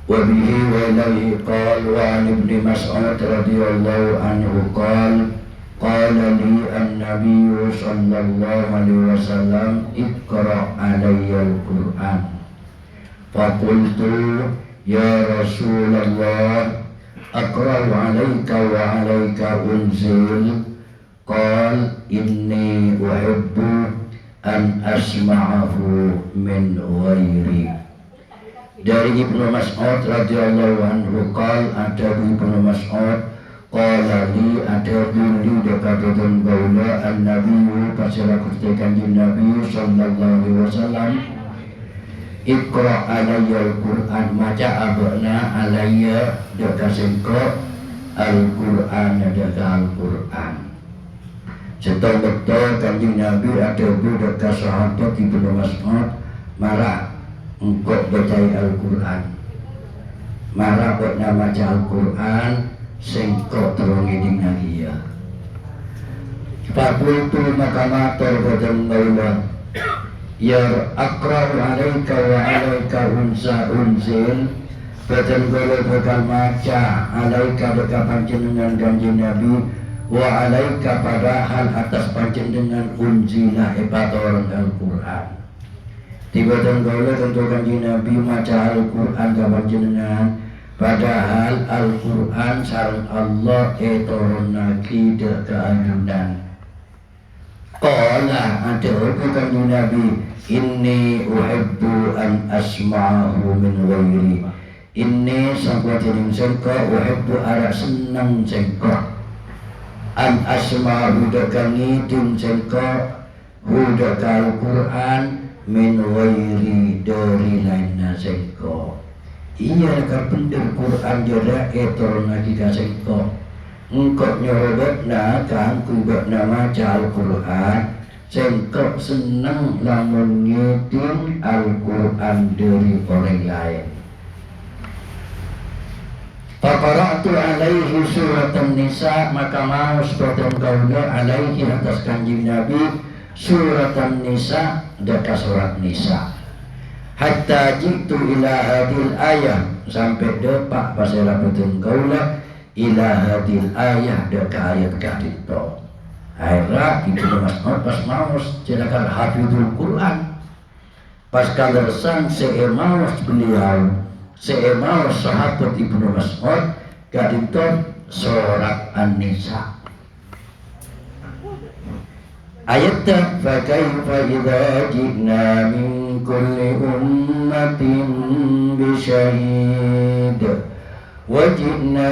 وبه وإليه قال وعن ابن مسعود رضي الله عنه قال قال لي النبي صلى الله عليه وسلم اقرأ علي القرآن فقلت يا رسول الله أقرأ عليك وعليك أنزل قال إني أحب أن أسمعه من غيري. Dari Ibnu Mas'ud radhiyallahu anhu qal ada Ibnu Mas'ud qala li ada dulu dekatun gaula an-nabi pasira kutikan Nabi sallallahu alaihi wasallam Iqra alayya al-Qur'an maca abna alayya dekasengko al-Qur'an deka al-Qur'an. Setahun betul kanjeng Nabi ada deka sahabat Ibnu Mas'ud marah engkau baca Al-Quran marah buat nama baca Al-Quran sengkau terongiding nagiya fakultu maka matur badan maulah ya akra'u alaika wa alaika unzil badan gole bakal maca alaika beka panjenengan kanjeng Nabi wa alaika padahal atas panjenengan unzilah ebatoran Al-Quran tiba-tiba gaula tentu kanjeng Nabi maca Al-Quran kapan jenengan padahal Al-Quran sareng Allah turunake ke adunan qala ada kanjeng Nabi inni uhibbu an asma'ahu min ghairi inni sangka dening sangka uhibbu ara seneng sangka an asma'ahu dakani din sangka hudaka Al-Quran min wairi dari lainna sengko iya ka bener Quran jada etor lagi ka sengko engkau nyorobetna kan kubetna maca Al-Quran sengko senang lamun ngiting Al-Quran dari orang lain. Faqara'tu alaihi surat An-Nisa maka mau sebagian kaula alaihi atas kanjeng Nabi surat An-Nisa deka surat Nisa hatta jitu ila hadil ayah sampai depak pasela betul kaula ila hadil ayah deka ayat kadito akhirnya Ibnu Mas'ud pas maus jelakan hafidul Quran pas kalersan seemaus beliau seemaus sahabat Ibnu Mas'ud kadito surat An-Nisa ayatnya fakaifa idza ji'na min kulli ummatin bi syahid wa ji'na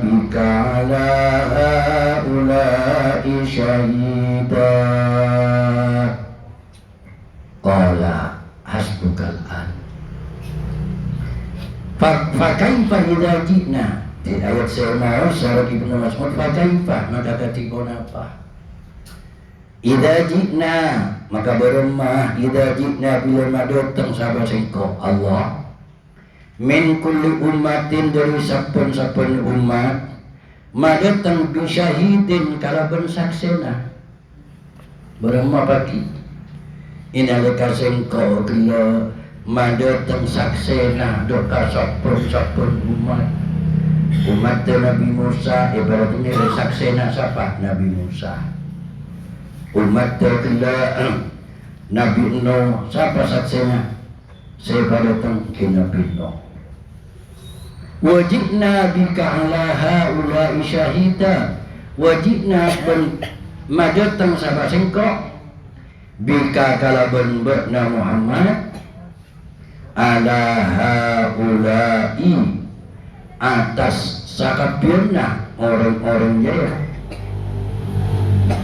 bika ala haula'i syahida qala hasbukal an fakaifa idza ji'na di ayat saya sahabat Ibnu Mas'ud fakaifa maka ketika apa idza ji'na maka beremah idza ji'na bila datang sahabat sengko Allah min kulli ummatin dari saben-saben umat madatang bi syahidin kalaban saksena beremah pagi inalika sengko kila madatang saksena doka saben-saben umat Nabi Musa ibaratnya saksena siapa Nabi Musa umat terkena Nabi Nuh siapa saksinya saya datang ke Nabi Nuh wajibna bika ala haula'i syahida wajibna ben madatang sahabat sengkok bika kalaban berna Muhammad ala haula'i atas sakabirna orang-orang jaya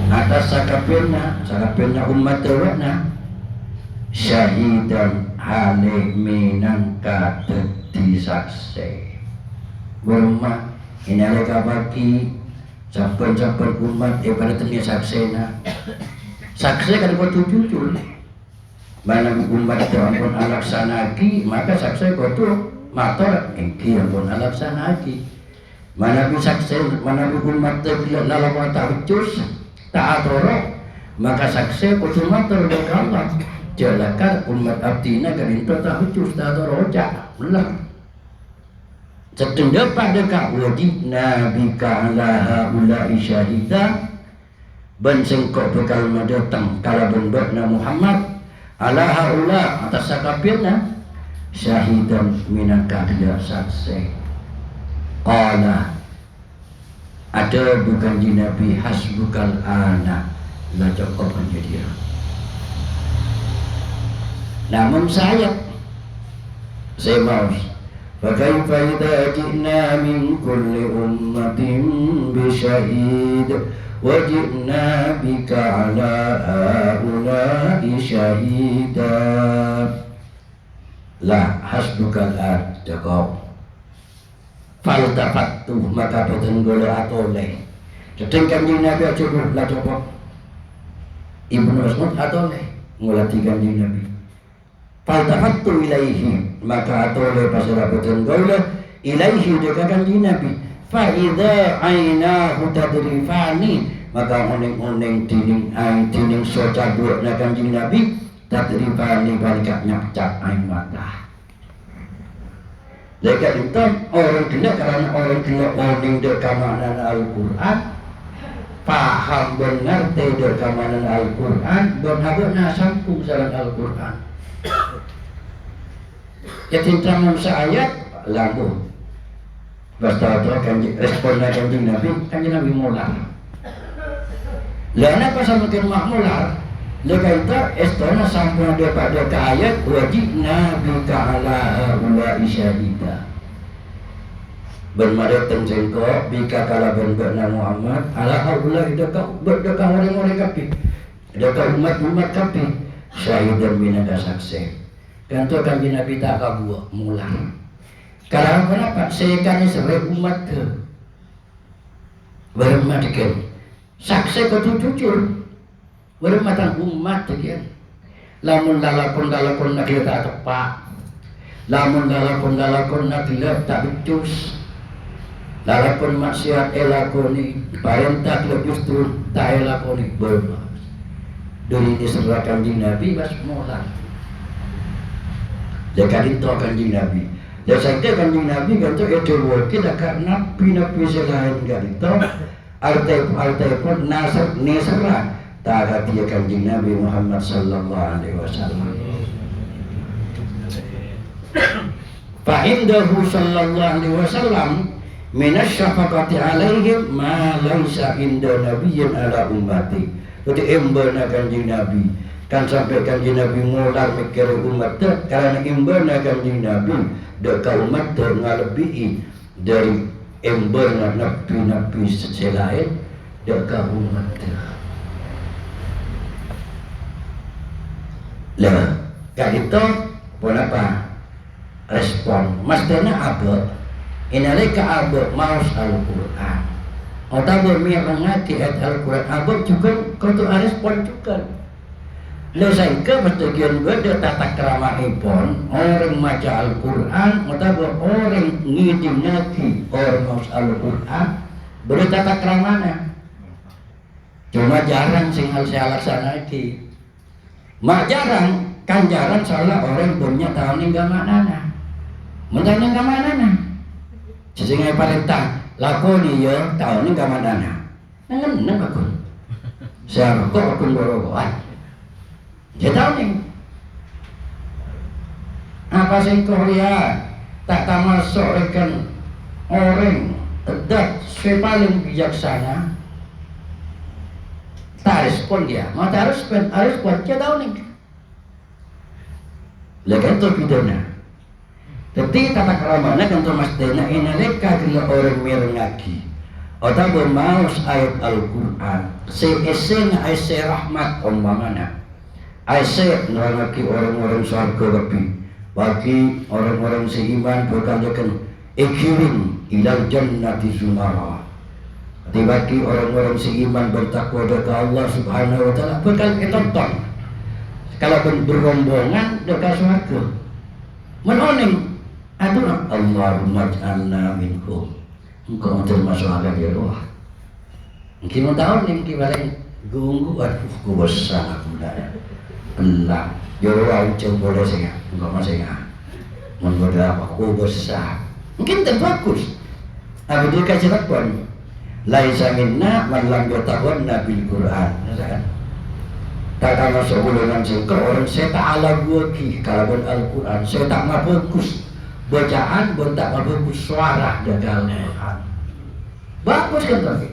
atas sakapirna umat terwana syahidan hale minangka dadi saksi berumah ini ada bagi saben-saben umat pada temui saksena saksi kan kudu jujur mana umat itu ampun alaksanaki maka saksi kudu matur iki ampun alaksanaki mana bisa saksi mana umat itu lalapa tahujus tak atoro maka saksi kudu matur ke Allah jalakan umat abdina kan itu tahujus tak atoro cak benar Sedang dapat dekat wajibna bika ala haula'i syahida ban sengkok bekal madatang kala bendokna Muhammad ala haula atas sakapirna syahidan minaka dia saksi. Qala ada bukan di Nabi hasbukal ana la cukup menjadi. Namun saya mau فكيف إذا جئنا من كل أمة بشهيد وجئنا بك على هؤلاء شهيدا لا حسبك الآن cukup. Faltafattu maka boten golek atole. Sedeng Kanjeng Nabi cukup lah cukup. Ibnu Mas'ud atole ngulati Kanjeng Nabi. Faltafattu ilaihi maka atole pasara boten golek ilaihi dekat Kanjeng Nabi. Fa idza ainahu tadrifani maka oning-oning dining soca buatna Kanjeng Nabi tadrifani balikat nyakcak ain mata. Dekat itu orang kena karena orang kena oning dekat makna Al-Quran paham benar dekat makna Al-Quran dan habisnya sambung jalan Al-Quran. Jadi tentang ayat lampu. Basta itu kan responnya Kanjeng Nabi mular. Lain apa sama kena mular? Dekat itu estona sambung daripada ayat wajibna bika ala haula'i syahida. Bermadatang sengkok bika kala bendokna Muhammad ala haula'i dekat orang-orang kafir. Dekat umat-umat kafir syahidan minaka saksi. Kanto Kanjeng Nabi tak kabuat mular. Karena kenapa? Saya kan sebagai umat ke bermatikan saksi kau jujur bermatang umat sekian. Lamun lalakon nak dia tak tepat. Lamun lalakon nak dia tak becus. Lalakon maksiat elakoni, perintah dia justru tak elakoni bermas. Dari diserah Kanjeng Nabi bas mular. Dekat itu Kanjeng Nabi. Dan saya Kanjeng Nabi kata itu kita karena nabi selain itu arti pun nasrah tak dia Kanjeng Nabi Muhammad sallallahu alaihi wasallam. Fa indahu sallallahu alaihi wasallam minas syafaqati alaihim ma laisa inda nabiyyin ala ummati. Jadi emberna Kanjeng Nabi kan sampai Kanjeng Nabi mular mikir umat karena emberna Kanjeng Nabi dekat umat ngalebihi dari emberna nabi-nabi selain dekat umat. Lah, kan itu pun apa? Respon. Mestinya apa? Inalika abad maus Al-Quran. Atau bermihangati ayat Al-Quran. Abad juga kau tu respon juga. Lah saya ke bagian beda tata krama ipon orang maca Al-Quran atau orang ngidim ngaji orang maus Al-Quran beda tata kramanya. Cuma jarang sing hal saya laksanakan. Mak jarang, kan jarang soalnya orang punya tahu ni gamanana. Mentanya gamanana. Sesungguhnya perintah lakoni ya tahu ni gamanana. Nang aku. Saya kok aku boroboan. Dia tahu ni. Apa sing Korea tak termasuk rekan orang dat paling bijaksana. Tak respon dia, mau tak respon dia tahu nih. Lekan tu pidana. Tapi tata keramana kan tu mestinya ini leka kena orang merengaki. Atau bermaus ayat Al-Quran. Seesena ayat rahmat umpamana. Ayat nerangaki orang-orang surga lebih. Bagi orang-orang seiman berkatakan ikirim ilal jannati zumara. Dibagi orang-orang seiman bertakwa dekat Allah Subhanahu wa taala bekal ketonton. Kalau berombongan dekat surga. Menoning aduna Allahumma ij'alna minhum. Engkau termasuk ada di roh. Mungkin tahu nih kibalik gunggu aduh ku besar aku dah. Belang. Yo wa ucap boleh singa. Engkau masih ingat. Menggoda apa ku besar. Mungkin terfokus. Abu dia kasih respon. Laisa minna man lam yatawanna bil Quran. Tak ada sebulunan singkir orang saya tak ala buaki kalaupun Al-Quran saya tak bagus bacaan pun tak bagus suara dagal Quran bagus kan tapi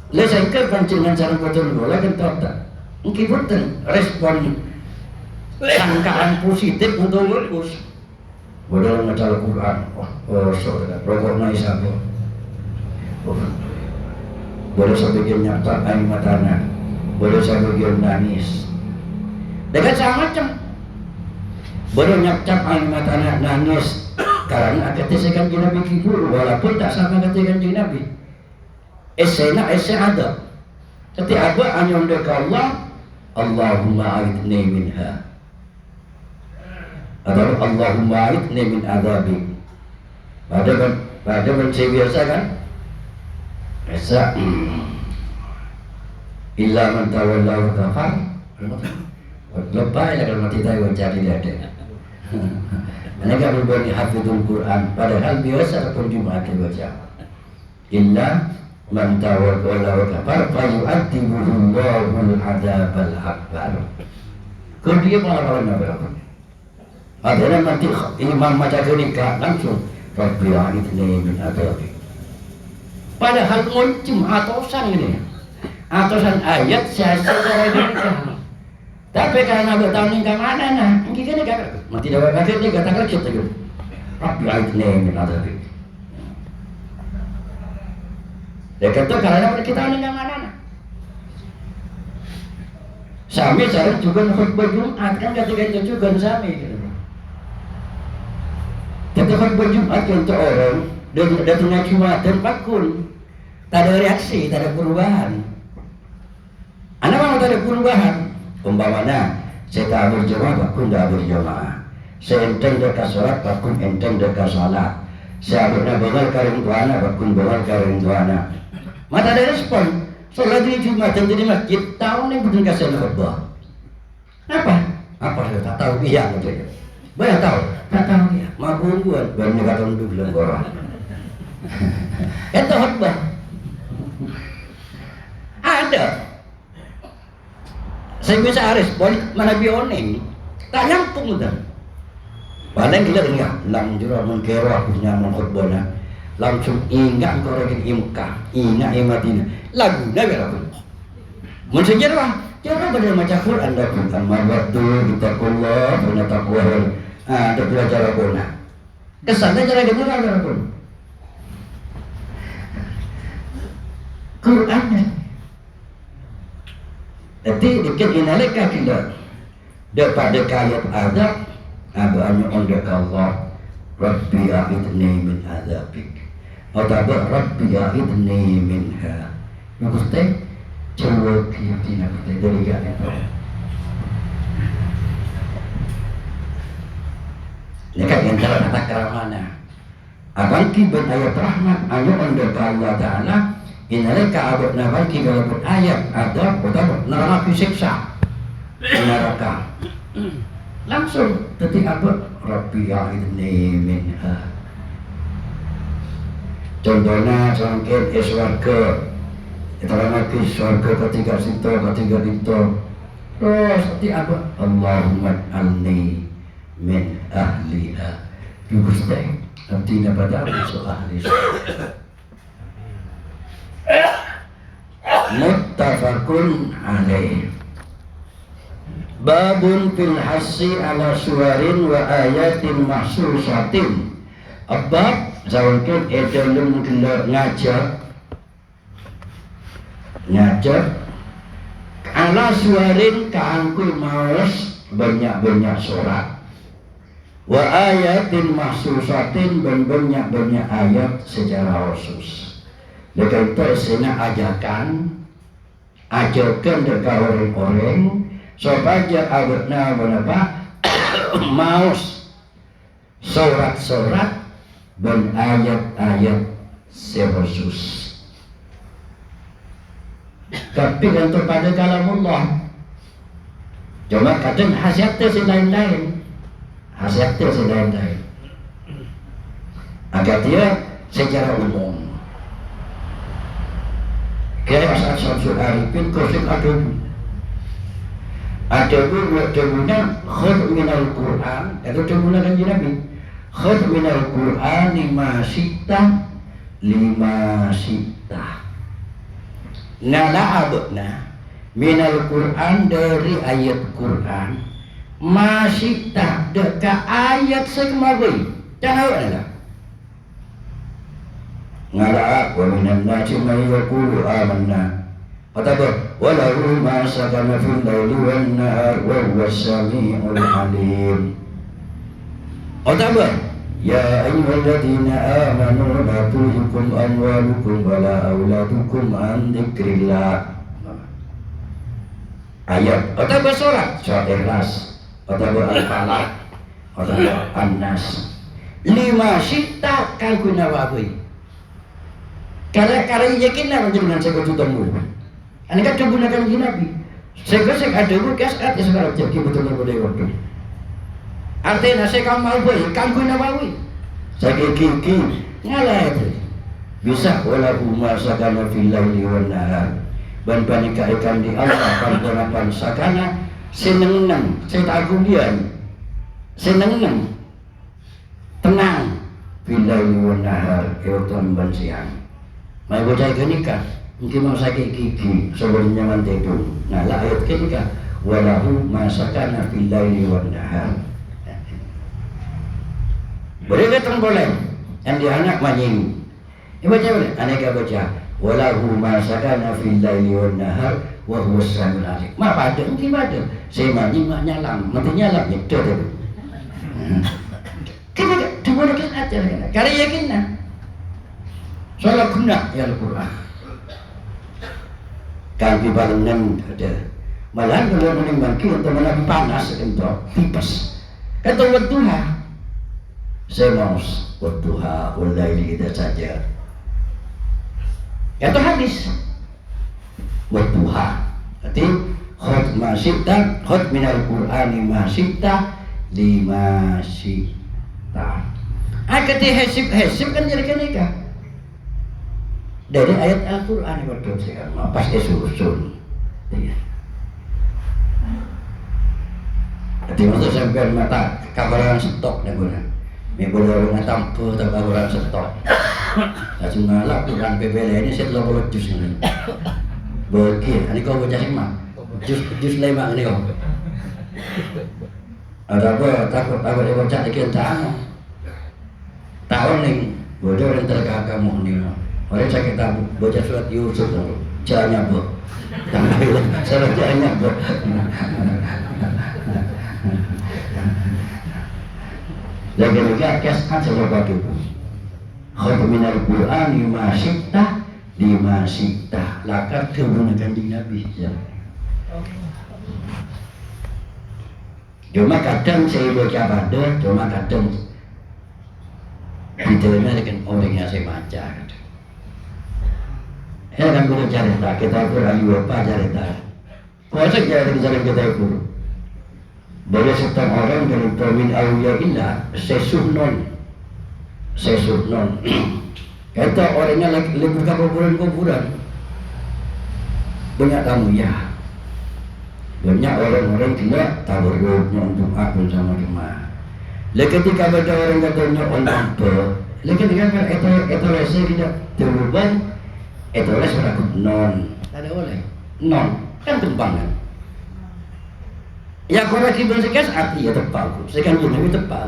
le singkir pancingan cara betul boleh kan tak mungkin betul respon sangkaan positif untuk bagus bodoh ngajar Quran oh saudara rokok naik sabo bodoh sebagian nyata air matanya boleh saya bagian nangis dekat sama macam boleh nyap-cap air mata anak nangis karena kata kanjeng Nabi kibur walaupun tak sama kata kanjeng Nabi esena ada setiap apa hanya untuk Allah Allahumma a'idni minha atau Allahumma a'idni min azabi pada benci biasa kan biasa illa man tawalla wa kafar lebay lah kalau mati tahu cari ada mereka berbani hafidul Quran padahal biasa pun Jumat baca illa man tawalla wa kafar fa yu'adzibuhu Allahul adzabal akbar kalau dia malah berapa ada nanti imam baca kenika langsung Rabbi a'idni min adzabi padahal muncul atosan ini atusan ayat siasa cara kita tapi karena bertahun ke mana nah ini kan enggak mati dapat kaget ni kata kerja tu Rabbi a'idni min adzabi dia kata karena kita ni ke mana nah sami cara juga khutbah Jumat kan ketika itu juga sami kita khutbah Jumat untuk orang dia tengah Jumat dan pakun tak ada reaksi tak ada perubahan. Anak mau tak ada perubahan. Umpamanya saya tak berjamaah, bakun tak berjamaah. Saya enteng dekat sholat, bakun enteng dekat sholat. Saya pernah bengal karing tuana, bakun bengal karing tuana. Mata ada respon. Sholat di Jumat dan di masjid tahu nih betul kasih khutbah. Apa? Apa saya tak tahu dia aja. Banyak tahu, tak tahu dia. Mabung buat banyak kata untuk bilang orang. Itu khutbah. Ada. Saya bisa respon mana bioneng tak nyampung dah paling gila enggak lanjur mengkera punya mengkhutbahnya langsung ingat kau lagi imkah ingat imatina lagu dah berapa mensejarah cara pada macam Quran dah Quran mabatu kita kullah punya takwa ada belajar apa kesannya cara gimana ada pun Qurannya jadi dikit inalika kita daripada kayat adab abahnya untuk Allah Rabbi a'idni min azabik atau Rabbi a'idni minha bagus teh coba kiyatina kita dari gak itu ini kan yang cara kata karamana abang kibun ayat rahmat hanya untuk Allah Ta'ala inalika abad nabaki kalau ayat ada atau neraka siksa neraka langsung detik abad Rabbi a'idni minha contohnya sangkin eswarga Itulah lagi surga ketiga situ terus detik abad Allahumma alni min ahliha bagus deh artinya pada musuh ahli muttafaqun alaih babun fil hassi ala suwarin wa ayatin mahsusatin abab zawangkin edelum ngajar ala suwarin kaangkul maus banyak-banyak surat wa ayatin mahsusatin dan banyak-banyak ayat secara khusus. Dengan itu istilahnya ajarkan dekat orang-orang supaya awetna menapa maus surat-surat dan ayat-ayat khusus. Tapi untuk pada kalamullah cuma kadang khasiatnya lain-lain. Maka dia secara umum Kiai As'ad Syamsul Arifin kosik Adabunya khud minal Qur'an, itu adabunya kan Nabi. Khud minal Qur'an lima sita. Nala'abna minal Qur'an dari ayat Qur'an masita deka ayat sekemawi. Jangan ada. Ngala'a wa minan nasi may yaqulu amanna. Katakan, walahu ma sakana fil laili wan nahar wa huwas samiul alim. Katakan, ya ayyuhalladzina amanu la tulhikum amwalukum wala auladukum an dzikrillah. Ayat, katakan surat Ikhlas, katakan Al-Falaq, katakan An-Nas. Lima sita kan guna wabi. Karena yakin lah dengan sekututan mulu. Ini kan digunakan Nabi. Sehingga ada kas at sekarang jadi betul boleh waktu. Artinya saya kamu mau boleh, kamu nawawi. Saya gigi ngalah itu. Bisa walau masakana fil laili wan nahar. Ban panika ikan di Allah pan sakana seneng saya tagulian. Seneng tenang fil laili wan nahar keotan ban siang. Mai bocah nikah mungkin mau sakit gigi sebelumnya mantedu. Nah lah ayat ketika walahu masakana fil laili wan nahar. Boleh datang boleh. Yang dia anak manying. Ini baca boleh. Aneka baca walahu masakana fil laili wan nahar wa huwas samiul alim. Ma pada mungkin pada. Saya manying mak nyalam. Nanti nyalam nyedot tu. Kita dua dekat aja kan. Karena yakinlah. Soal guna ya Al-Quran. Kami barengan ada. Malah kalau menimbangi untuk menabi panas untuk tipes. Kata wadduha. Saya mau wadduha walaili kita saja. Kata hadis. Wadduha. Berarti khut masita, khut minal Qur'ani masita lima sita. Akati hesib kan jadi nikah. Dari ayat Al-Quran yang berdua sekarang pasti susun. Jadi untuk sampai mata kabaran stok dan guna. Mebel orang tampil atau kabaran stok. Langsung ngalap dengan PBL ini saya telah boleh jus ini. Bagi, ini kau baca simak. Jus lemak ini kau. Ada apa? Takut dia baca ikan tangan. Tahun ni bodoh yang terkagak kamu ni. Orang saya kita baca surat Yusuf tu, jangan nyabuk. Surat jangan nyabuk. Lagi-lagi keskan sesuatu itu. Khutbah minal Qur'an lima sita. Lakar kebenaran di Nabi. Cuma kadang saya baca pada, cuma kadang diterima dengan orang yang saya baca. Ya kan guru cerita, kita pun ahli apa cerita. Kuasa cerita kita guru. Boleh setang orang dari min awliya illah sesuhnon. Kata orangnya lagi buka kuburan. Banyak tamu ya. Banyak orang-orang tidak tabarruk doa bersama jemaah. Lalu ketika ada orang katanya orang tua, lalu ketika itu rasa tidak terubah. Itu oleh surat non, ada oleh non kan tempangan. Ya kalau kita sekas arti ya tepat. Sekarang ini tepat.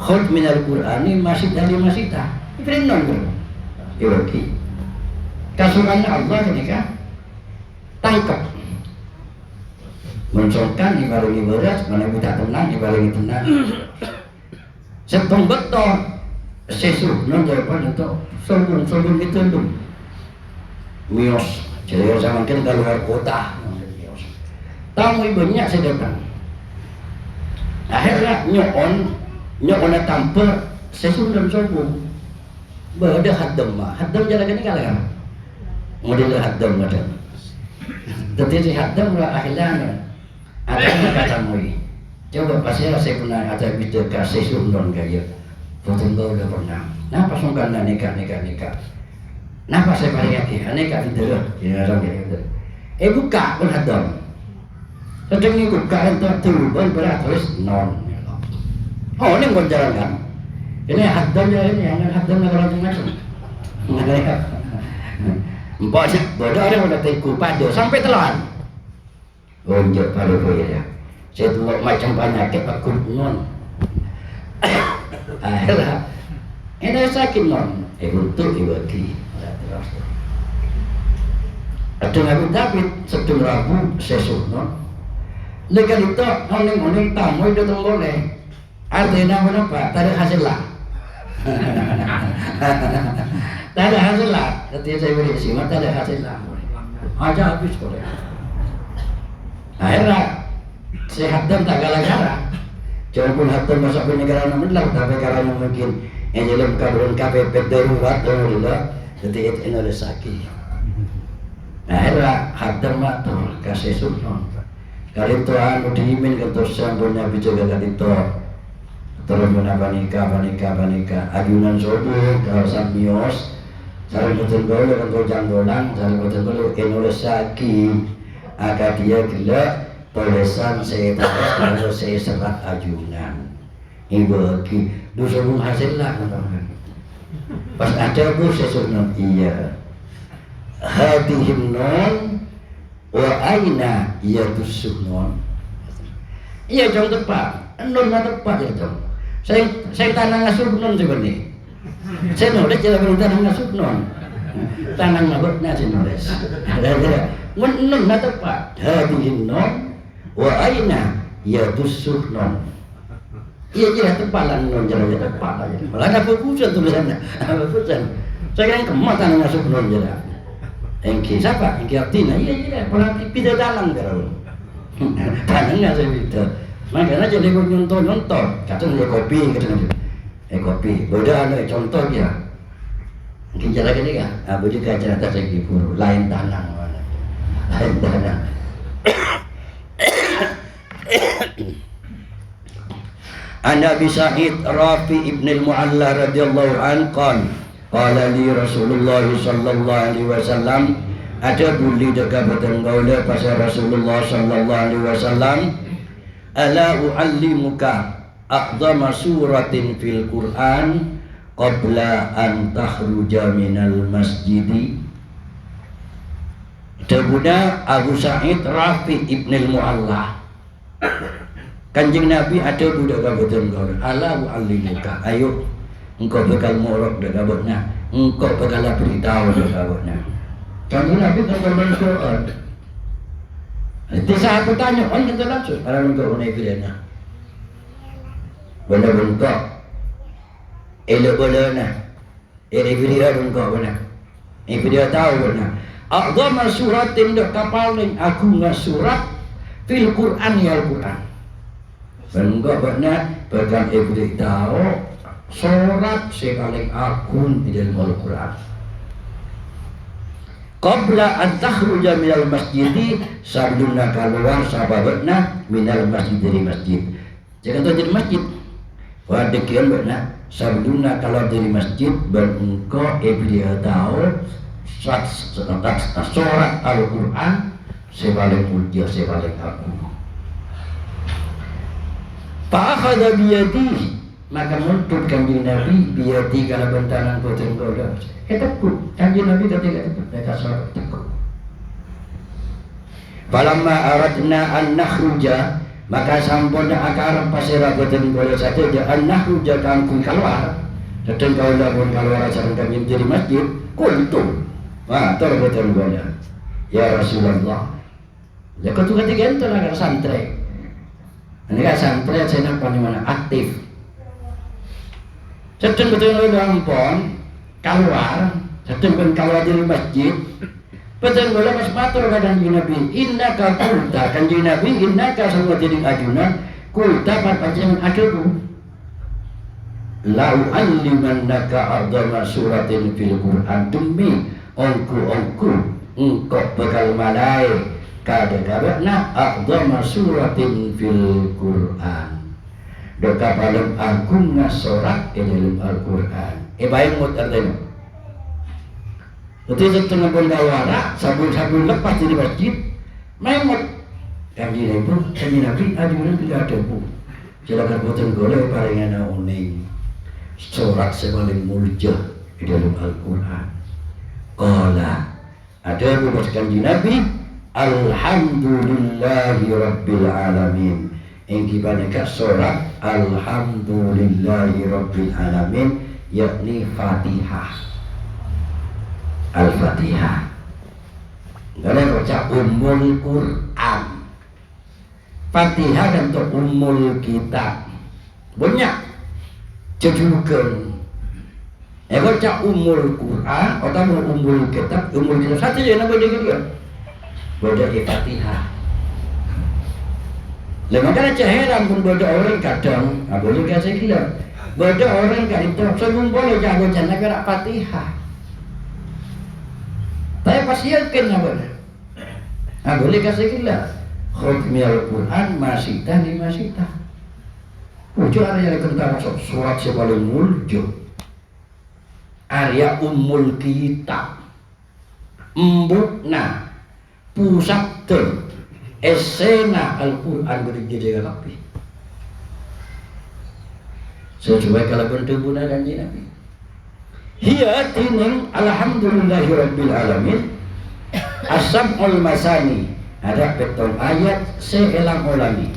Khut minal Qur'ani masih dari masita. Itu non bro. Oke. Kasurannya Allah ketika tangkap. Mencontohkan ibarat berat, mana kita tenang ibarat tenang. Setong betul. Sesuatu non jawaban itu sombong itu dulu. Mios, jadi zaman kita keluar kota. Tamu ibunya saya datang. Akhirnya nyokon tampil sesuatu dan sombong. Berada haddam jalan ini kalah. Model haddam ada. Jadi si haddam akhirnya ada yang kata mui. Coba pas saya pernah ada video kasih sundon kayak Boten kula pernah. Napa sungkan nikah. Napa saya paling yakin nikah itu ya orang gitu. Buka pun hadam. Sedang ni buka entar turun berat terus non. Oh ini pun jalan kan. Ini hadamnya ini yang hadamnya kalau macam. Banyak bodoh orang udah teku pada sampai telan. Gonjok pada boleh ya. Saya telok macam penyakit aku non. Akhirnya, ini sakit non. Untuk ibadi. Ada Nabi David sebelum Rabu sesuk non. Legal itu oning tamu itu boleh. Artinya apa? Tak ada hasil lah. Tak ada hasil lah. Ketika saya beri simak tak ada hasil lah. Aja habis boleh. Akhirnya sehat dan tak gara-gara. Walaupun hatam masuk ke negara menang, tapi karena mungkin yang dalam kabel KPP darurat dulu, jadi itu ada sakit. Akhirnya hatam matur kasih sultan. Kali itu anu diimin ketus sampunya bicara kali itu. Terus panika, ajunan sobu kawasan Mios, cari betul dulu kantor janggolan, cari betul dulu Indonesia sakit. Agar dia gila. Tulisan saya tahu kalau saya serat ajunan ibu ki dusung hasil lah pas ada bu sesuatu iya hadihim non wa aina iya dusung non iya jauh tepat non tepat ya jauh saya tanah ngasuk non sebenarnya saya nulis jalan tanah ngasuk non tanah ngabut nasi nulis non tepat hadihim non wa aina ya dusuh non iya jelas tepalan non jalan tepat aja malah ada pupusan tulisannya pupusan saya kan kematan masuk non jalan engki siapa engki artinya iya jelas berarti pida dalang kalau tanangnya saya itu makanya jadi nyonton kadang dia kopi kadang kopi beda ada contoh dia engki jalan gini kan abu juga cerita saya gibur lain tanang An Abi Sa'id Rafi ibn al-Mu'alla radhiyallahu an qala li Rasulullah sallallahu alaihi wasallam ada buli jaga badan gaula pasal Rasulullah sallallahu alaihi wasallam ala uallimuka a'zama suratin fil Qur'an qabla an takhruja minal masjidi. Dabuda Abu Sa'id Rafi ibn al-Mu'alla Kanjeng Nabi ada budak gabutan kau. Ala mu'allimuka. Ayo engkau bakal morok dah gabutnya. Engkau bakal beritahu dah gabutnya. Kanjeng Nabi tak bermain Quran. Nanti saya aku tanya, orang kita langsung. Orang engkau unai pilihannya. Benda bengkok. Elok bolehnya. Ini video engkau benar. Ini video tahu benar. A'zama suratin dak kapaling agungan surat fil Quran ya Al-Quran. Enggak benar bahkan iblis tahu surat sekali agung di dalam Al-Quran. Qabla an takhruja minal masjidi sabduna keluar sahabatna minal masjid dari masjid. Jangan tahu dari masjid. Wadikian benar sabduna kalau dari masjid berengkau iblis tahu surat Al-Quran sebagai puja sebagai agung. Fa'akhadha biyadihi maka muntut kanjeng Nabi biyadi kalau bentanan boten goda. Takut kanjeng Nabi ketika itu mereka salat takut. Falamma aradna an nakhruja maka sampun akar pasira boten goda sate an nakhruja kangkung keluar. Sedang kau pun keluar sareng kami dari masjid kuntum. Wah, tor boten goda. Ya Rasulullah. Ya ketika itu agak santai. Ini kan santri saya nampak di mana aktif. Sedang betul gampang keluar, sedang keluar dari masjid. Betul boleh mas matur kadang Nabi. Inna ka kulta kanjeng Nabi inna ka semua jadi ajunan kulta pancen ajuku. La u'allimannaka a'zama suratin fil Qur'an demi engkau bakal malai kada-kada a'zama suratin fil Qur'an Doka paling agung ngasorak dalam Al-Quran. Bayang mut artinya. Itu setengah bendawara, sabun-sabun lepas di masjid, memot. Kami Nabi, aduh tidak ada bu. Silakan boten golek paringana uning. Sorak sepaling mulia di dalam Al-Quran. Qala ada buat kanji Nabi, Alhamdulillahi Rabbil Alamin. Yang dibandingkan sorak Alhamdulillahi Rabbil Alamin, yakni Fatihah. Al-Fatihah. Karena baca Ummul Quran. Fatihah dan untuk Ummul Kitab. Banyak judulkan. Baca Ummul Quran atau Ummul Kitab. Ummul Kitab satu je nama dia. Baca Fatihah. Makanya heran pun baca orang kadang, boleh kasih gila. Baca orang kadang itu sebelum boleh jago jangan kena Fatihah. Tapi pasti yakin apa? Boleh kasih gila. Khutmi Al-Quran masitah di masitah. Ujo area yang kita masuk surat sepaling muljo. Area Ummul Kitab. Mbukna pusat ter esena Al-Quran berjaya rapi. Sesuai kalau bertemu dengan Nabi. Hiya tining Alhamdulillahi Rabbil Alamin. As-sab'ul masani. Ada betul ayat seelang ulangi.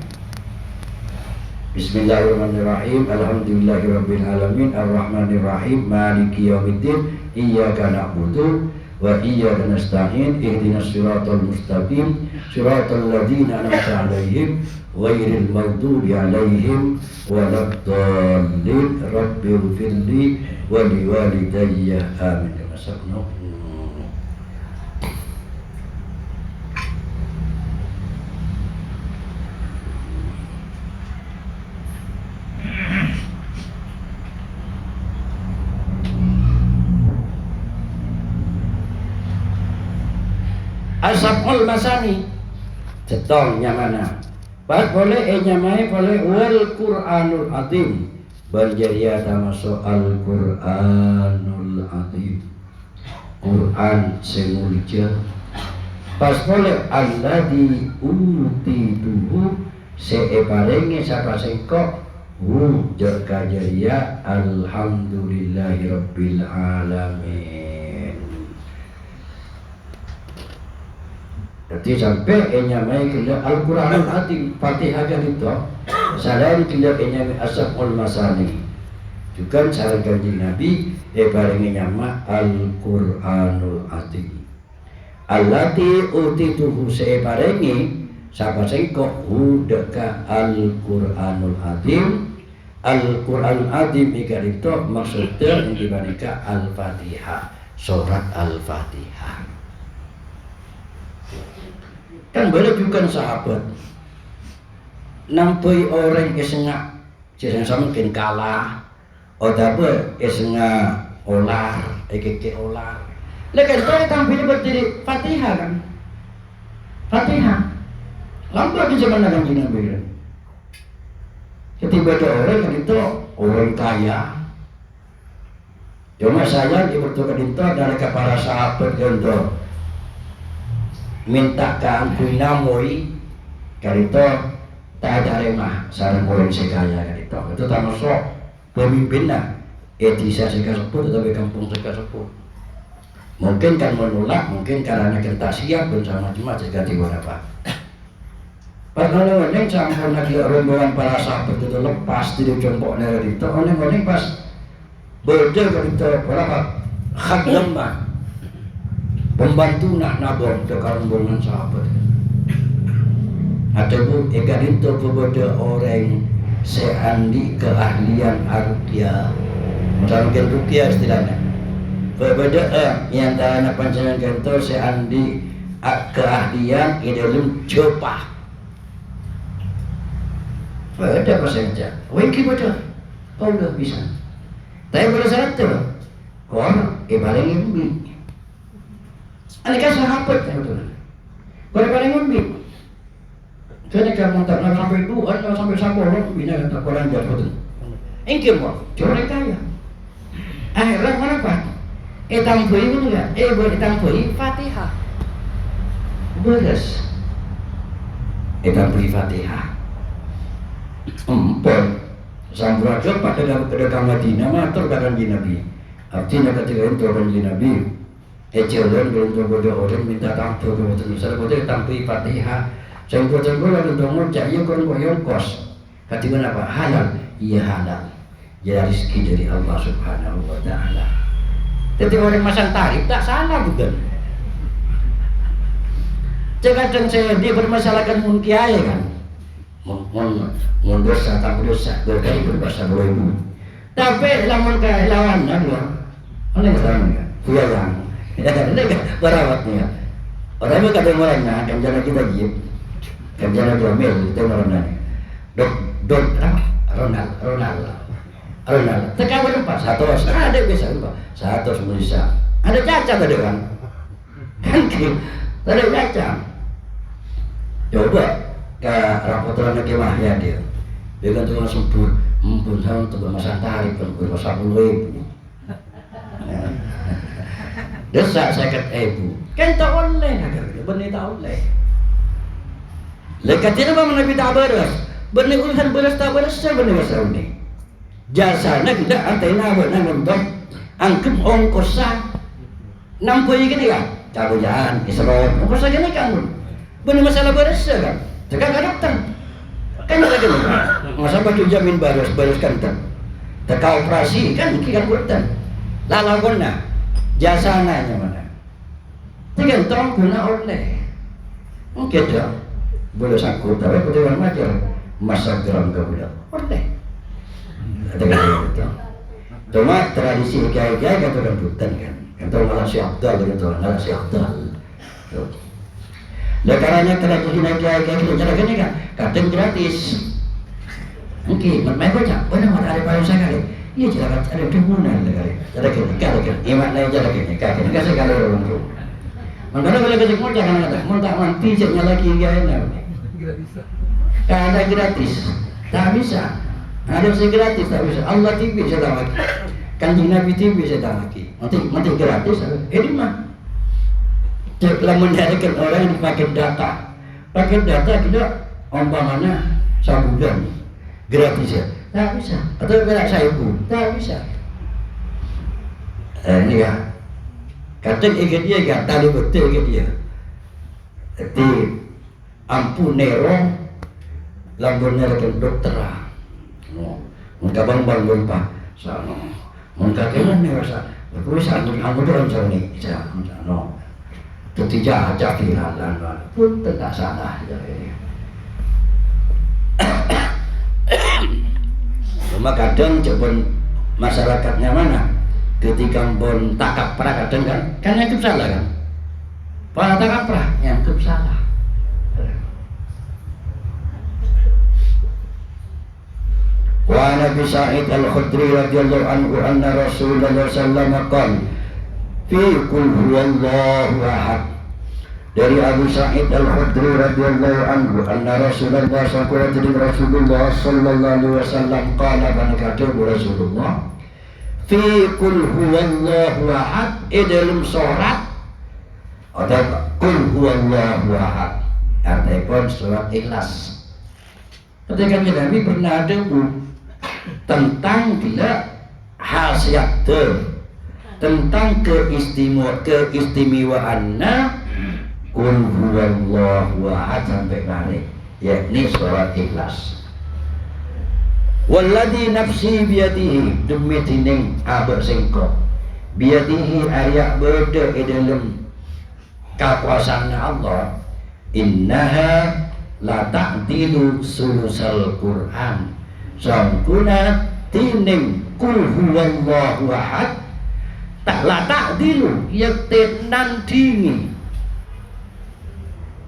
Bismillahirrahmanirrahim. Alhamdulillahi Rabbil Alamin. Ar-Rahmanirrahim. Maliki yaumiddin. Iyyaka na'budu wa iyyaka nasta'in. Ihdinas siratal mustaqim. Siratal ladzina an'amta 'alaihim ghairil maghdubi 'alaihim waladdallin. Rabbighfirli wa liwalidayya. Amin. Asabul masani cetong nyamana pas boleh nyamai boleh wal Qur'anul azim berjaya termasuk Al Qur'anul azim Quran semulja pas boleh alladzi utituhu seeparinge sapa sengko jaga jaya alhamdulillahi rabbil alamin. Jadi sampai nyamai kira Al-Quranul Azim Fatihah kan itu sadari kira nyamai Ashabul Masani juga cara ganji Nabi barengi nyama Al-Quranul Azim allati utituhu sebarengi sapa sengko hudaka Al-Quranul Azim. Al-Quranul Azim ikan itu maksudnya yang dibandingkan Al-Fatihah, surat Al-Fatihah. Kan boleh juga sahabat nampai orang esengak jangan sama mungkin kalah atau esengak olar ekeke olar lekan saya tampil berdiri Fatihah kan Fatihah lambat di zaman Nabi Nabi ketika ada orang kan itu orang kaya cuma saya dipertukan itu dari para sahabat untuk minta keampun namoi karito tak ada remah sarang orang sekaya karito itu termasuk pemimpinnya etisa sekaseput atau kampung sekaseput mungkin kan menolak mungkin karena kita siap bersama cuma jika tiba-tiba padahal orang campur lagi rombongan para sahabat itu lepas di jongkok dari itu orang-orang pas berdua karito berapa khadam mah pembantu nak nabung dekat rombongan sahabat. Ataupun ikan itu kepada orang seandi keahlian ruqyah. Mungkin ruqyah istilahnya. Kepada yang tanah panjangan kantor seandi keahlian di dalam jopah. Pada apa saja. Wiki pada. Kau dah bisa. Tapi pada saat itu, kau paling ini. Anika sahabat kan betul. Pada paling umbi. Kena kamu tak nak sampai dua, nak sampai sapuluh, bina kata koran jatuh. Engkau mau, corek kaya. Akhirat mana pak? Etang bui pun enggak, etang bui Fatihah. Beres. Etang bui Fatihah. Empon. Sambraja pada kedatangan Madinah matur kata Nabi. Artinya ketika itu orang Nabi, jalan untuk orang minta tampil untuk misalnya kita tampil Fatihah. Saya buatan gue lalu dong cak iya kon koyon kos. Ketika apa halal? Iya halal. Ya rezeki dari Allah Subhanahu Wa Taala. Jadi orang masang tarif tak salah bukan? Kadang saya dia bermasalahkan kiai kan. Dosa tak dosa, berkali berbahasa beribu. Tapi lamun ke lawan dia, oleh sama kan, pulang, ini berawatnya. Orang itu kadang orangnya, kan jalan kita jip, kan jalan jamil, itu orangnya. Ronald. Tekan berempat, satu ada bisa berempat, satu bisa. Ada cacat ada kan? Kan ada cacat. Coba ke rapotan ke Mahya dia kan tuh langsung mumpun tahun untuk bermasalah tarif kan bermasalah 10.000 desak 50.000 kan tak oleh benih tak oleh lekatnya apa menabi tak beres benih urusan beres tak beres saya benih masalah ini jasanya tidak antena benar nonton angkep ongkosan 60 gini kan cabut jalan isron ongkosan gini kan benih masalah beres kan sekarang ada dokter kan ada gini masa baju jamin baris kantor teka operasi kan kikan buatan lalagona jasanya mana tiga tahun guna oleh mungkin dah boleh sangkut tapi boleh orang majar masa geram ke boleh oleh ada gitu cuma tradisi gaya-gaya kan orang buatan kan malah si Abdal gitu malah si Abdal lah karena tradisi gaya-gaya kita cara gini kan kadang gratis. Mungkin main baca, benar ada paling sekali. Iya jelas ada kebunan sekali. Ada kalau iman lain jalan kini, kaki nggak sekali orang tu. Mana boleh kerja kerja kan ada, mau tak mati ceknya lagi gaya ni. Ada gratis, tak bisa. Ada sih gratis tak bisa. Allah TV saya tak lagi. Kanjeng Nabi TV saya tak lagi. Nanti gratis. Ini mah. Kalau mendapatkan orang yang pakai data kita umpamanya sebulan gratis ya, tak bisa. Atau berak 1.000, tak bisa. Ini ya, kadang ikut dia kan, tali betul ikut dia. Jadi ampun nerong, lambun nerong dokter lah. Muka bang lupa, sama. Muka kena ni rasa, berusaha anggur orang macam ni, no. Tidak aja filan pun tidak salah. Cuma kadang coba masyarakatnya mana ketika bon takap pra kadang kan itu salah kan para takap pra yang itu salah. Wa Nabi Sa'id Al-Khudri radhiyallahu anhu anna Rasulullah sallallahu alaihi wasallam fi qul huwallahu ahad. Dari Abu Sa'id Al-Khudri radhiyallahu anhu anna Rasulullah sallallahu alaihi wasallam qala banakatu Rasulullah fi qul huwallahu ahad dalam surat atau qul huwallahu ahad artinya surat Ikhlas. Ketika Nabi pernah ada tentang bila khasiat tentang keistimewaannya Qul huwallahu ahad sampai balik, yakni surat Ikhlas. Walladzi nafsi biyadihi demi tining abek singko biyadihi ayak berde dalam kakuasaan Allah innaha la ta'dilu sulusal Qur'an sangkuna tining qul huwallahu ahad tak la ta'dilu yakti nandingi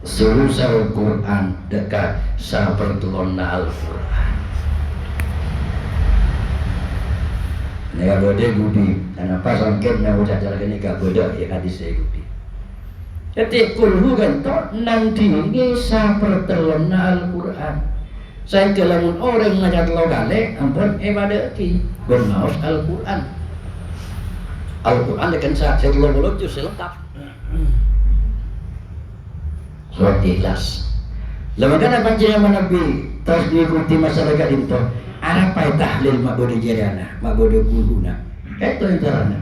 sulusal Quran dekat sapertulonna Al-Quran. Ini gak beda budi. Kenapa sangkirnya udah jalan ini gak beda ya hadis saya budi. Jadi kulhu kan to nang dingi sapertelona Al-Qur'an. Saya kelamun orang ngajar logale ampun pada ki bermaus Al-Qur'an. Al-Qur'an dengan saya lo juz lengkap. Surat Ikhlas. Lembaga panjenengan Nabi terus diikuti masyarakat itu. Apa tahlil ma'budu jarana, ma'budu kuluna. Itu intarana.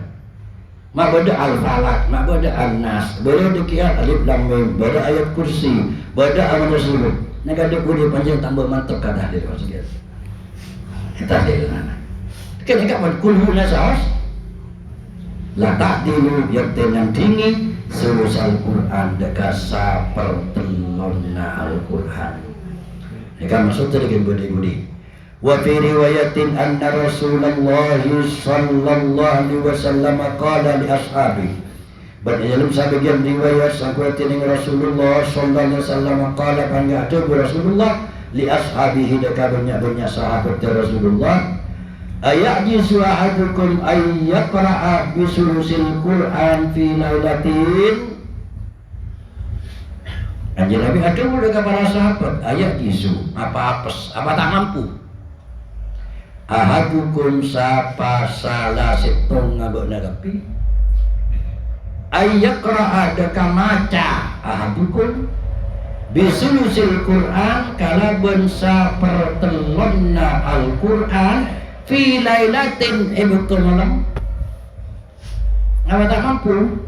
Ma'budu al-falak, ma'budu an-nas, ma'budu qiyam alif lam mim, ma'budu ayat kursi, ma'budu aman-rasul. Nagada kuli panjang tambah mantap ka tahlil maksudnya. Tahlil nana. Kenapa ma'budu kuluna saos? La ta'dilu yaktenan dingi sulus Al-Qur'an dekasa pertelonna Al-Qur'an. Ini kan maksud dari budi-budi. Wa fi riwayatin anna Rasulullah sallallahu alaihi wasallam qala li ashabi. Dalam sebagian riwayat sahabat ini Rasulullah sallallahu alaihi wasallam qala panggatu Rasulullah li ashabihi banyak sahabat Rasulullah ayajizu ahadukum ay yaqra'a bi sulusil Qur'an fi lailatin. Anjir Nabi ada mulai ke para sahabat ayajizu apa apes apa tak mampu ahadukum sapa salah setong ngabok nagapi ayyaqra'a deka maca ahadukum bisulusil Qur'an kalaban sapertelonna Al-Qur'an fi lailatin betul malam apa tak mampu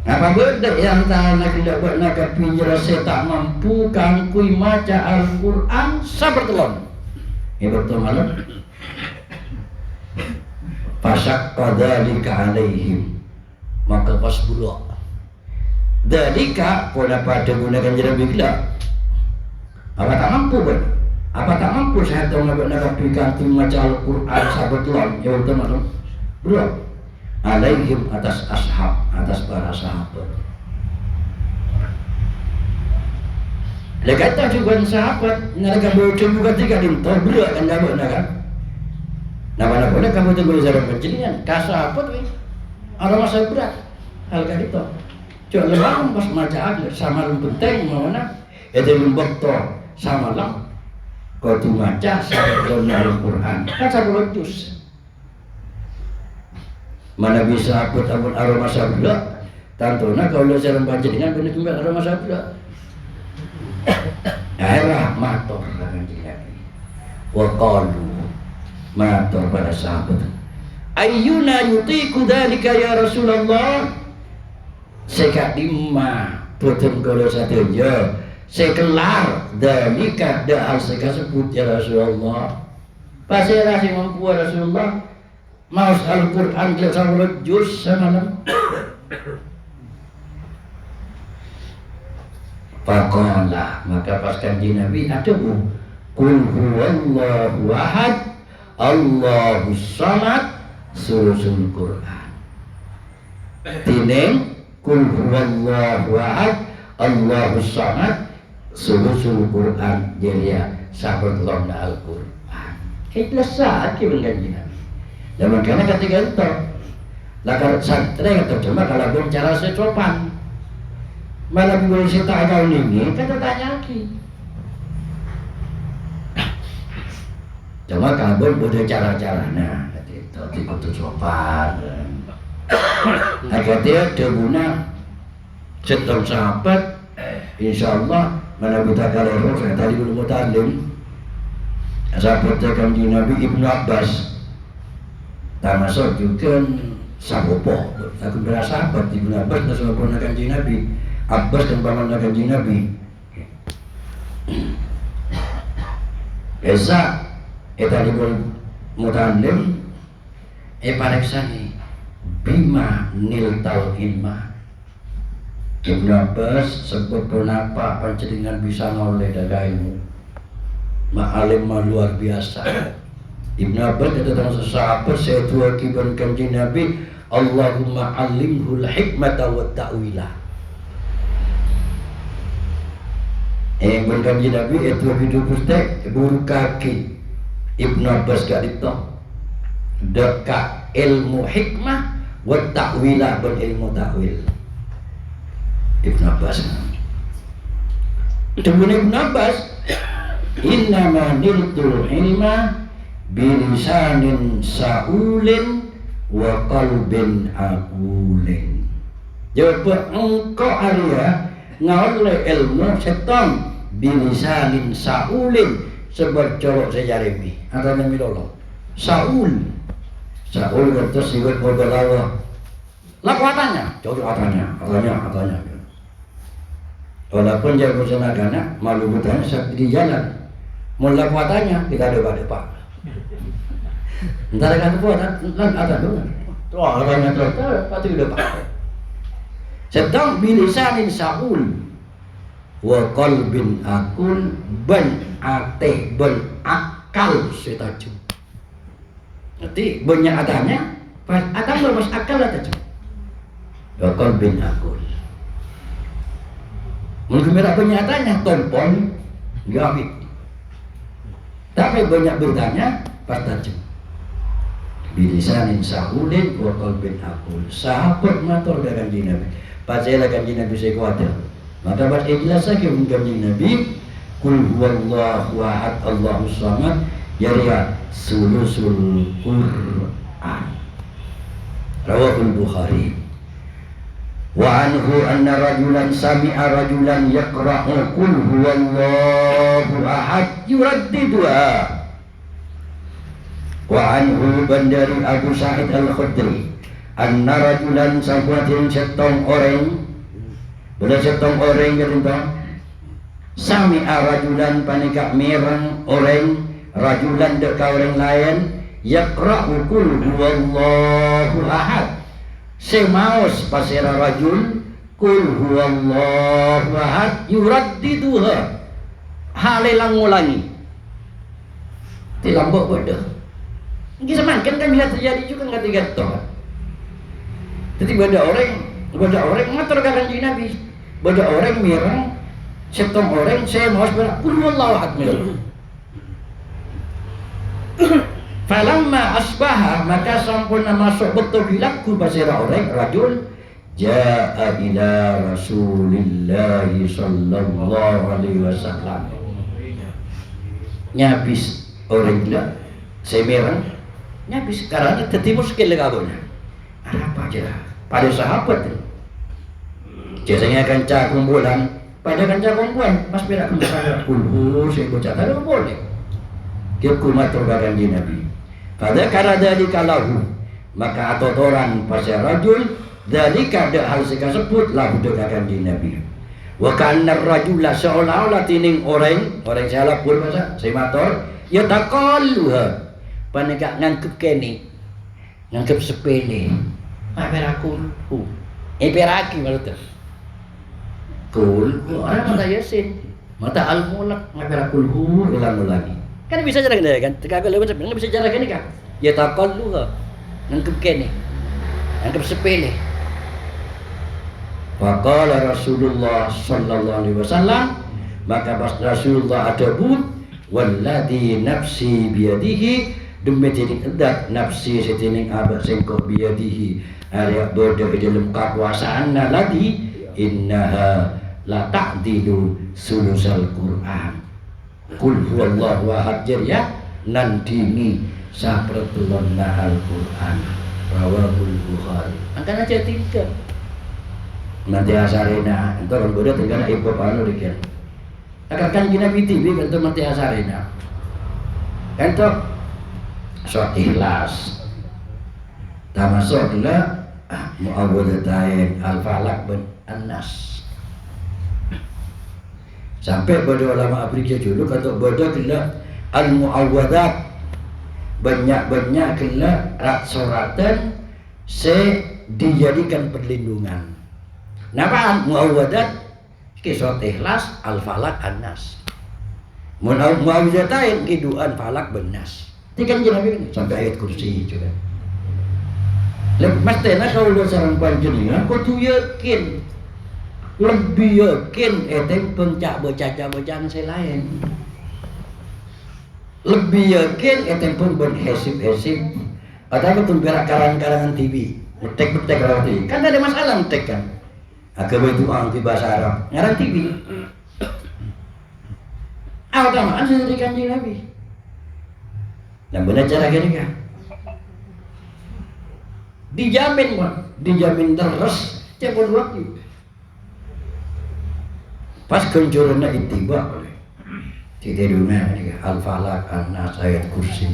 apa beda yang tak tidak buat nagapi jerase tak mampu kangkui maca Al-Qur'an sapertelon betul malam fasak qadzalika alaihim maka pas bulak dalika pola pada gunakan jerabi gila apa tak mampu kan apa tak mampu saya tahu nagapi kantu maca Al-Qur'an sahabatullah ya betul malam bulak alaihim atas ashab atas para sahabat. Lekata juga sahabat, mereka bocor juga tiga dintor berat kan dapat kan. Nama boleh kamu tunggu zaman penjelian, kasahabat weh. Orang masa berat, hal kan itu. Cuma lemah pas maca agak sama penting mana? Itu lembek to sama lam. Kau tu maca sama Al-Qur'an, kan satu juz. Mana bisa aku tabun aroma sabda? Tantuna kalau jalan panjenengan benar kembali aroma sabda. Akhirnya matur dengan dia. Wa qalu matur pada sahabat. Ayyuna yutiku dzalika ya Rasulullah. Seka dimma putun kalau satu je. Sekelar dzalika da'al seka sebut ya Rasulullah. Pasirah si mampu Rasulullah. Maus Al-Qur'an ke sama juz semalam. Faqala maka pas kanjeng Nabi ada bu kul huwallahu ahad Allahus samad sulusul Qur'an tineng kul huwallahu ahad Allahus samad sulusul Qur'an jadi sahabat lona Al-Qur'an ikhlas saat kibun kanjeng Nabi dan makanya ketika itu lakar santri yang terjemah kalau bicara secopan malah boleh cerita kau ini, kita tanya lagi. Cuma kabel boleh cara-caranya, jadi ikut sopan. Akhirnya dia guna setahun sahabat, insya Allah mana kita kalau saya tadi belum mutalim, sahabatnya kanjeng Nabi Ibnu Abbas, termasuk juga sahabat. Aku berasa sahabat Ibnu Abbas dan sahabat kanjeng Nabi. Abbas dan paman kanjeng Nabi. Esa eta dipun mutalim pareksani bima niltal ilma. Ibnu Abbas sebut kenapa panjenengan bisa ngoleh daga ilmu. Ma'alim luar biasa. Ibnu Abbas itu termasuk sahabat saya tua kiban kanjeng Nabi. Allahumma alimhul hikmata wa ta'wilah. Kanjeng Nabi itu hidup pustek buru kaki Ibnu Abbas gak ditong deka ilmu hikmah wa ta'wilah berilmu ta'wil Ibnu Abbas. Kemudian Ibnu Abbas, innama niltul ilma bilisanin saulin wa qalbin aqulin. Jawab engkau Arya ngoleh ilmu setom bilisanin saulin sebab colok sejaremi atau nami lolo Saul kata siwet berlawa lah katanya cocok katanya walaupun dia bersenagana malu bertanya saat di jalan mula katanya kita debat entar kan buat ada dulu katanya terus pasti udah pakai sedang bilisanin Saul wa qalbin akul ban ate ban akal setaju. Nanti banyak adanya, pas akan lepas akal ataju. Wa qalbin akul. Mungkin mereka banyak adanya tompon, gawik. Tapi banyak bertanya pas taju. Bilisanin Saulin wa qalbin akul. Sahabat matur dengan Nabi. Pasal kanjeng Nabi saya kuatir. Maka baca ikhlas lagi kanjeng Nabi, kul huwallahu ahad Allahus samad, yariya sulusul Qur'an. Rawahul Bukhari. Wa anhu anna rajulan sami'a rajulan yaqra'u kul huwallahu ahad yuraddiduha. Wa anhu bandari Abu Sa'id Al-Khudri anna rajulan sahabatin setong orang bila setong orang kata sami'a rajulan panika mirang orang rajulan deka orang lain yaqra'u kul huwallahu ahad semaus pasira rajul kul huwallahu ahad yuraddiduha halelang ulangi tilambok bodoh ini semakin kan bisa terjadi juga ketika itu. Jadi beda orang ngatur kanjeng Nabi. Beda orang mirang setong orang saya mau sebenarnya kul huwallahu ahad mirang. Falamma asbaha maka sampun masuk betul bilaku basira orang rajul jaa ila Rasulillah sallallahu alaihi wasallam. Nyabis orang gila semerang nyabis karena tadi muskil kabulnya. Apa aja pada sahabat biasanya kanca kumpulan pada kanca kumpulan mas berak kumpulan kulhu saya bocah tadi boleh dia kumatur kanjeng Nabi pada karena dari kalahu maka atau orang pasal rajul dari kada hal sekasebut lahu dengan kanjeng Nabi wa kana rajula seolah-olah tining orang salah pun masa saya matur ya taqalluha panika ngangkep kene ngangkep sepele perakul peraki maksudnya kul orang mata yasin mata al-mulk perakul ulang-ulangi kan bisa cara gini kan tekak lewat sebenarnya bisa cara gini kan ya taqalluha ngangkep kene ngangkep sepele faqala Rasulullah sallallahu alaihi wasallam maka pas Rasulullah adabut walladzi nafsi biyadihi demi titik edak nafsi setining abad sengkok biyadihi arya bodoh dalam kekuasaan lagi innaha la ta'dilu sulusal Qur'an kul huwallahu ahad ya nandini sapertulun al-Qur'an rawahul Bukhari angkana aja 3 nanti asarena itu orang bodoh tinggal ibu panu dikir akan gina BTV kan nanti asarena entok surat ikhlas termasuk adalah mu'awwadatain al-falaq bin an-nas sampai pada ulama Afrika dulu kata bodoh kena al-mu'awwadat banyak-banyak kena suratan dijadikan perlindungan napa mu'awwadat ke surat ikhlas al-falaq an-nas mu'awwadatain kiduan falaq bin nas tikan jenabin sampai ayat kursi juga lepas tena kau lu sarang panjenengan kau tu yakin lebih yakin eteng pencak bocah-bocah selain lebih yakin eteng pun berhesib-hesib atau pun berak karangan TV metek-metek rawat TV kan ada masalah metek kan Agama itu di bahasa Arab. Ngarang TV. Utamaan dari Kanjeng Nabi. Dan benar cara gini kan? Dijamin Pak, dijamin terus tiap waktu. Pas kencurnya itiba oleh tidurnya Al-Falaq, An-Nas, ayat kursi.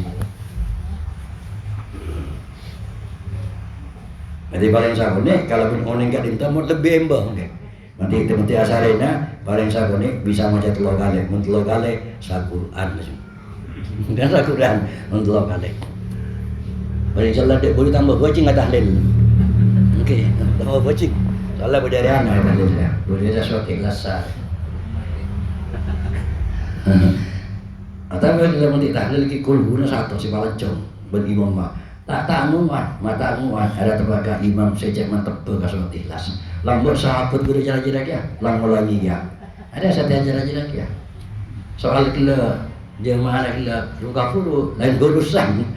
Jadi paling sabune kalau pun oning kat dinta mau lebih embang deh. Nanti asarena paling sabune bisa maca 3 kali, mun 3 kali Al-Qur'an langsung. Dan Al-Qur'an mun 3 kali. Paling insyaallah dek boleh tambah wajib enggak tahlil. Okey, tambah wajib. Soalnya berdari anak tahlil ya. Boleh sesuatu ikhlas. Atau kalau nanti tahlil ki kulhuna satu si palacong ben imam mah. Tak muat ada tebaga imam sejak mantep berkasut ikhlas. Lambur sahabat guru jalan-jalan ya, lambur lagi ya. Ada satu jalan-jalan ya. Soal kila jemaah kila luka puluh lain urusan.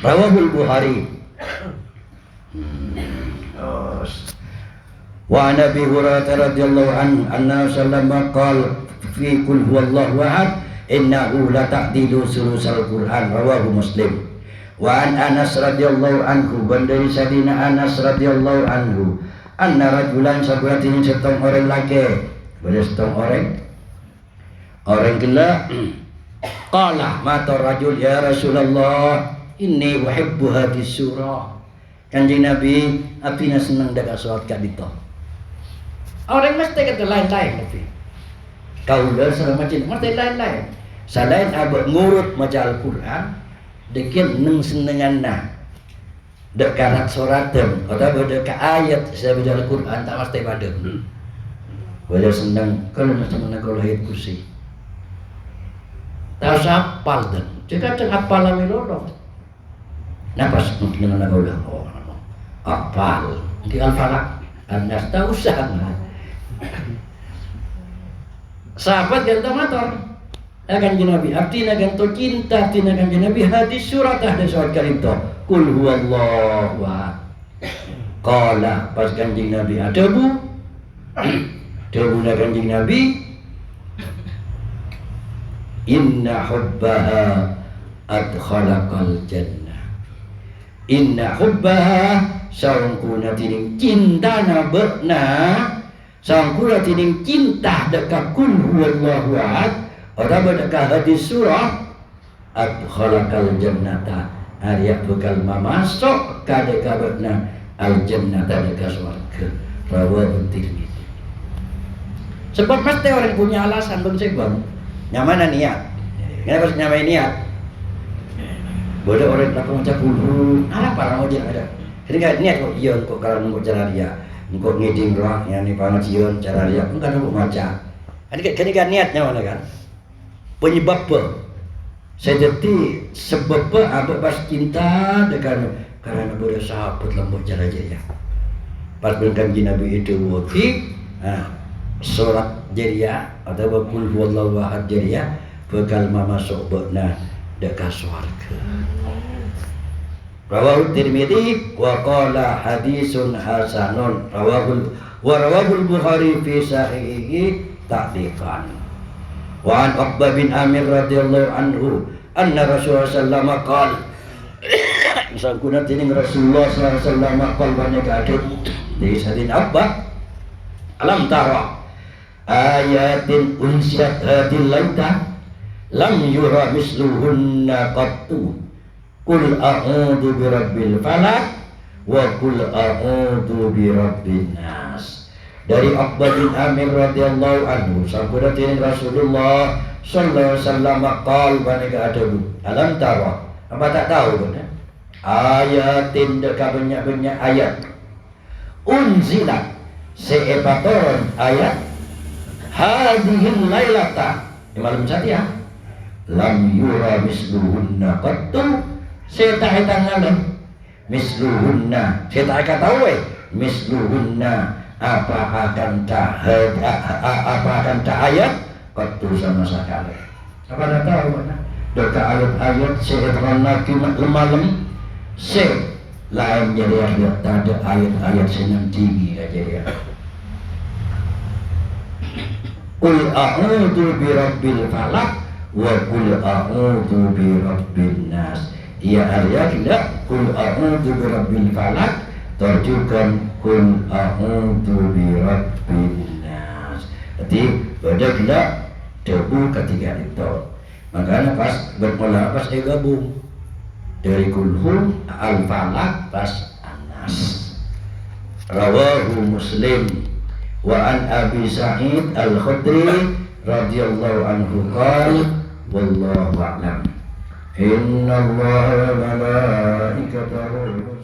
Rawahul Bukhari. Wa Nabi Hurairah radhiyallahu anhu anna sallama qala fi kul huwallahu ahad innahu la ta'dilu sulusal Qur'an rawahu Muslim. Wa an Anas radhiyallahu anhu bandari sadina Anas radhiyallahu anhu anna rajulan sabratin setong orang laki bersetong orang gila qala mata rajul ya Rasulullah inni uhibbu hadis surah. Kanjeng Nabi apina senang daga salat kadito. Orang mesti kata lain-lain tapi kaulah sama macam mesti lain-lain. Selain abad ngurut maca Al-Quran, dekin neng senenganna, dekarat soratem, atau dekat ayat saya baca Al-Quran tak mesti pada. Baca senang kalau mesti menangkau ayat kursi. Tak sapal dan, jika tak apal lami lorong. Napas mungkin menangkau dah. Oh, apal. Di Al-Falaq, An-Nas tak usah. Sahabat ganta motor. Akan Nabi artinya ganto cinta artinya kan Nabi hadis surat ada surat kalimto kul huwallahu ahad qala pas kanjeng Nabi ada bu kanjeng Nabi inna hubbaha adkhalaqal jannah inna hubbaha sangkuna tining cinta na berna sangkuna tining cinta dekat kul huwallahu ahad. Orang berdekah hadis surah adkhalaqal jannata Arya bekal masuk kadeka berna al jannata dekat surga rawahu Tirmidzi. Sebab mesti orang punya alasan bang sebab nyamana niat. Kenapa nyamai niat? Boleh orang tak macam puluh apa orang aja ada. Jadi kan niat kok iya kok kalau nunggu cara dia nunggu ngiding roh yang ni pangajian cara dia pun kan nunggu maca. Kan niatnya mana kan? Penyebab apa? Sejati sebab apa pas cinta dengan karena boleh sahabat lembut cara jaya. Pas berkan Nabi itu waktu solat jariah atau kul huwallahu ahad jariah bekal masuk berna dekat surga. Rawahu Tirmidzi wa qala hadisun hasanun rawahul Bukhari fi sahihihi ta'liqan. Wa an Uqbah bin Amir radhiyallahu anhu anna Rasulullah sallallahu alaihi wasallam qala sangkuna tining Rasulullah sallallahu alaihi wasallam qala banyak ada di sadin Uqbah alam tara ayatin unsiat hadil laita lam yura misluhunna qattu qul a'udzu birabbil falaq wa qul a'udzu birabbin nas. Dari Uqbah bin Amir radhiyallahu anhu sabda tining Rasulullah sallallahu alaihi wasallam qal banega ada alam tara apa tak tahu kan ayatin dekat banyak ayat unzilat seepatoron ayat hadhil lailata malam saja lam yura misluhunna qattu seta hitangan misluhunna seta tahu misluhunna apa akan tak ayat qattu sama sekali apa tak tahu mana dekat ayat-ayat seheran lagi malam lain jadi ada ayat-ayat senang tinggi aja ya. Qul a'udzu birabbil falaq wa qul a'udzu birabbin nas. Ya ayat la qul a'udzu birabbil falaq terjukan qul a'udzu birabbin nas. Jadi beda tidak debu ketiga itu. Makanya pas bermula pas gabung dari kulhu al-falaq pas anas. Rawahu Muslim wa an Abi Sa'id al-Khudri radhiyallahu anhu qala wallahu a'lam. Inna Allaha wa malaikatahu